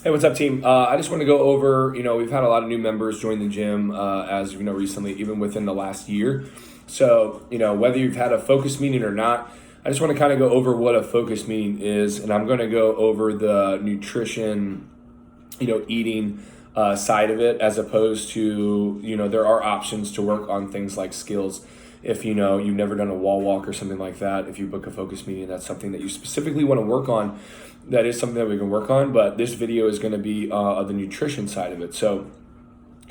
Hey, what's up, team? I just want to go over, we've had a lot of new members join the gym, as you know, recently, even within the last year. So, whether you've had a focus meeting or not, I just want to kind of go over what a focus meeting is, and I'm going to go over the nutrition, eating side of it, as opposed to, there are options to work on things like skills. If you've never done a wall walk or something like that, if you book a focus meeting, that's something that you specifically want to work on. That is something that we can work on, but this video is going to be the nutrition side of it. So,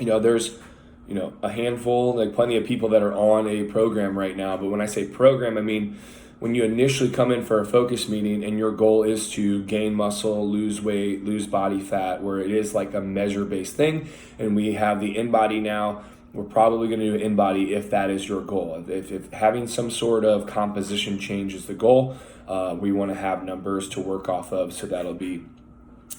there's, a handful, like plenty of people that are on a program right now. But when I say program, I mean, when you initially come in for a focus meeting and your goal is to gain muscle, lose weight, lose body fat, where it is like a measure-based thing, and we have the InBody now, we're probably going to do InBody if that is your goal. If having some sort of composition change is the goal, we want to have numbers to work off of, so that'll be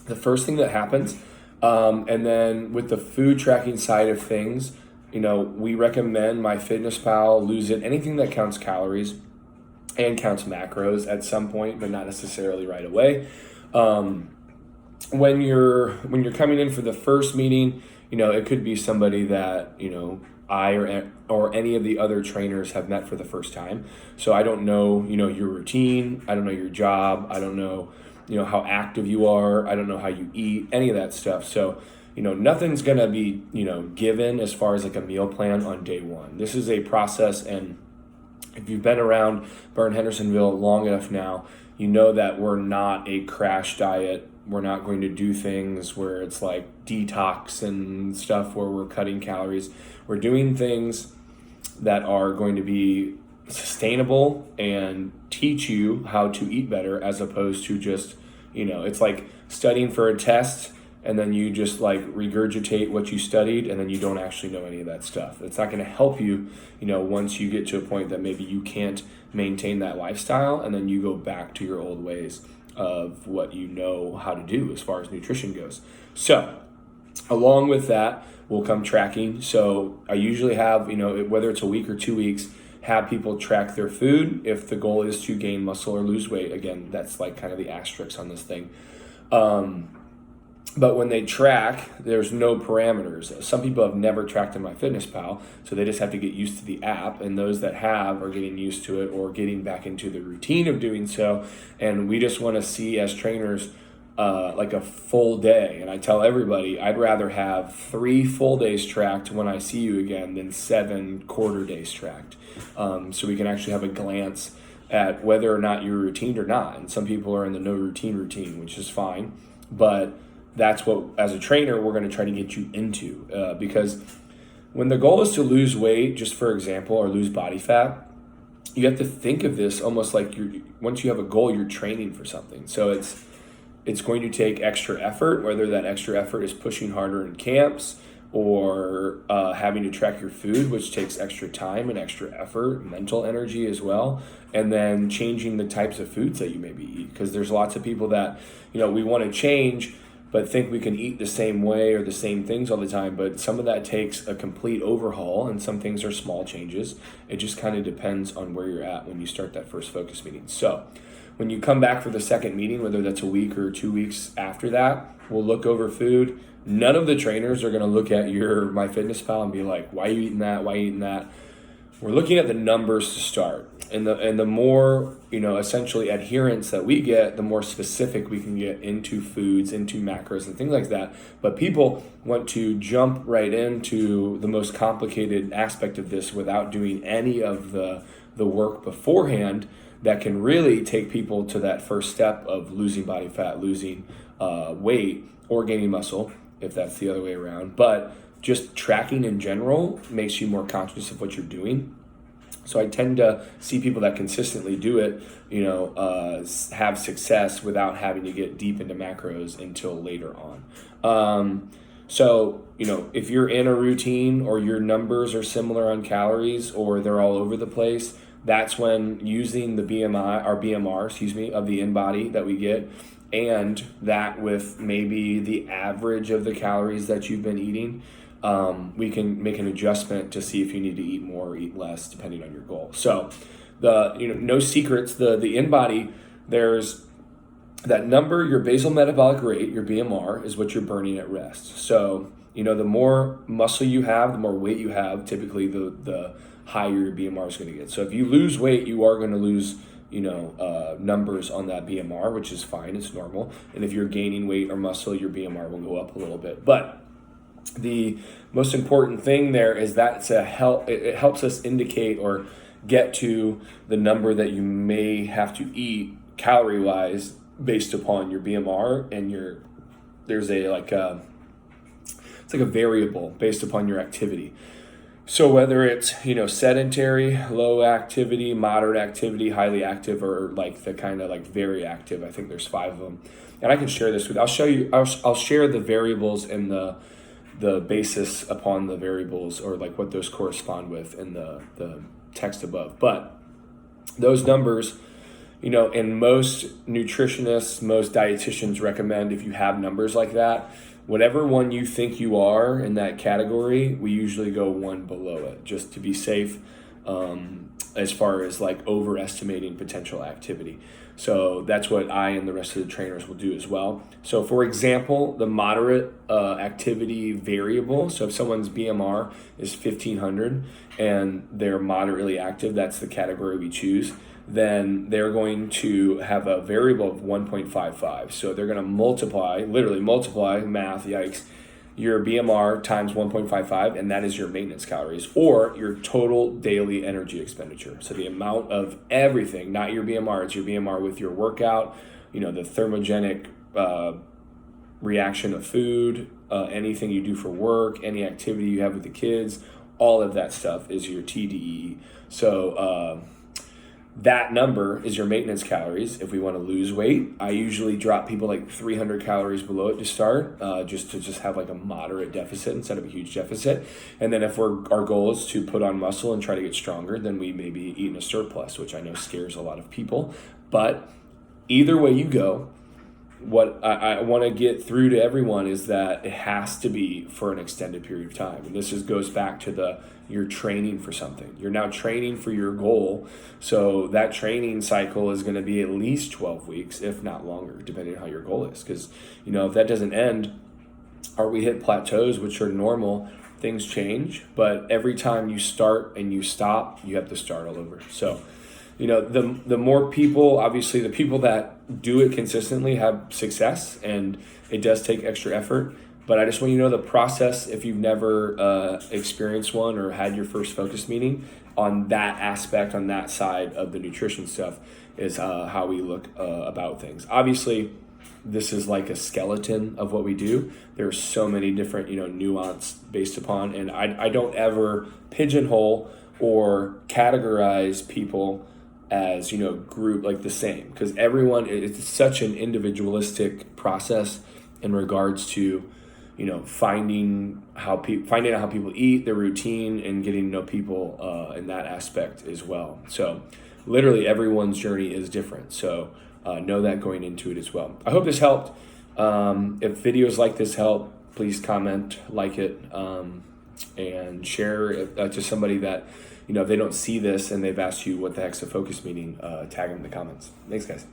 the first thing that happens. And then with the food tracking side of things, we recommend MyFitnessPal, Lose It, anything that counts calories and counts macros at some point, but not necessarily right away. When you're coming in for the first meeting, it could be somebody that, I or any of the other trainers have met for the first time. So I don't know, your routine. I don't know your job. I don't know, how active you are. I don't know how you eat, any of that stuff. So, nothing's going to be, given as far as like a meal plan on day one. This is a process. And if you've been around Burn Hendersonville long enough now, you know that we're not a crash diet. We're not going to do things where it's like detox and stuff where we're cutting calories. We're doing things that are going to be sustainable and teach you how to eat better, as opposed to just, it's like studying for a test and then you just like regurgitate what you studied and then you don't actually know any of that stuff. It's not going to help you, once you get to a point that maybe you can't maintain that lifestyle, and then you go back to your old ways of what you know how to do as far as nutrition goes. So along with that will come tracking. So I usually have, whether it's a week or 2 weeks, have people track their food if the goal is to gain muscle or lose weight. Again, that's like kind of the asterisk on this thing. But when they track, there's no parameters. Some people have never tracked in MyFitnessPal, so they just have to get used to the app. And those that have are getting used to it or getting back into the routine of doing so. And we just want to see as trainers like a full day. And I tell everybody, I'd rather have 3 full days tracked when I see you again than 7 quarter days tracked. So we can actually have a glance at whether or not you're routine or not. And some people are in the no routine, which is fine. But that's what, as a trainer, we're going to try to get you into, because when the goal is to lose weight, just for example, or lose body fat, you have to think of this almost like once you have a goal, you're training for something. So it's going to take extra effort, whether that extra effort is pushing harder in camps or having to track your food, which takes extra time and extra effort, mental energy as well, and then changing the types of foods that you maybe eat, because there's lots of people that, we want to change but think we can eat the same way or the same things all the time. But some of that takes a complete overhaul, and some things are small changes. It just kind of depends on where you're at when you start that first focus meeting. So when you come back for the second meeting, whether that's a week or 2 weeks after that, we'll look over food. None of the trainers are going to look at your MyFitnessPal and be like, why are you eating that? Why are you eating that? We're looking at the numbers to start. And the more, essentially adherence that we get, the more specific we can get into foods, into macros and things like that. But people want to jump right into the most complicated aspect of this without doing any of the work beforehand that can really take people to that first step of losing body fat, losing weight, or gaining muscle, if that's the other way around. But just tracking in general makes you more conscious of what you're doing. So I tend to see people that consistently do it, have success without having to get deep into macros until later on. So, if you're in a routine or your numbers are similar on calories or they're all over the place, that's when using the BMR, of the InBody that we get, and that with maybe the average of the calories that you've been eating, we can make an adjustment to see if you need to eat more or eat less depending on your goal. So no secrets, the InBody, there's that number, your basal metabolic rate, your BMR, is what you're burning at rest. So, the more muscle you have, the more weight you have, typically the higher your BMR is going to get. So if you lose weight, you are going to lose, numbers on that BMR, which is fine, it's normal. And if you're gaining weight or muscle, your BMR will go up a little bit. But the most important thing there is that it helps us indicate or get to the number that you may have to eat calorie-wise based upon your BMR and it's like a variable based upon your activity. So whether it's, sedentary, low activity, moderate activity, highly active, or like the kind of like very active, I think there's 5 of them. And I can share this with, I'll share the variables and the basis upon the variables, or like what those correspond with in the text above. But those numbers, and most nutritionists, most dietitians recommend, if you have numbers like that, whatever one you think you are in that category, we usually go one below it just to be safe, as far as like overestimating potential activity. So that's what I and the rest of the trainers will do as well. So for example, the moderate activity variable, so if someone's BMR is 1500 and they're moderately active, that's the category we choose, then they're going to have a variable of 1.55. So they're going to literally multiply, math, yikes, your BMR times 1.55, and that is your maintenance calories, or your total daily energy expenditure. So the amount of everything, not your BMR, it's your BMR with your workout, the thermogenic reaction of food, anything you do for work, any activity you have with the kids, all of that stuff is your TDEE. So that number is your maintenance calories. If we want to lose weight, I usually drop people like 300 calories below it to start, just to have like a moderate deficit instead of a huge deficit. And then if our goal is to put on muscle and try to get stronger, then we may be eating a surplus, which I know scares a lot of people. But either way you go, what I want to get through to everyone is that it has to be for an extended period of time. And this goes back to you're training for something. You're now training for your goal. So that training cycle is going to be at least 12 weeks, if not longer, depending on how your goal is. Because, if that doesn't end, or we hit plateaus, which are normal, things change. But every time you start and you stop, you have to start all over. So, the more people, obviously the people that do it consistently have success, and it does take extra effort. But I just want you to know the process, if you've never experienced one or had your first focus meeting, on that aspect, on that side of the nutrition stuff, is how we look about things. Obviously, this is like a skeleton of what we do. There's so many different, nuance based upon, and I don't ever pigeonhole or categorize people as, group like the same, because everyone, it's such an individualistic process in regards to, finding out how people eat, their routine, and getting to know people in that aspect as well. So literally everyone's journey is different. So know that going into it as well. I hope this helped. If videos like this help, please comment, like it, and share it to somebody that, if they don't see this and they've asked you what the heck's a focus meeting, tag them in the comments. Thanks, guys.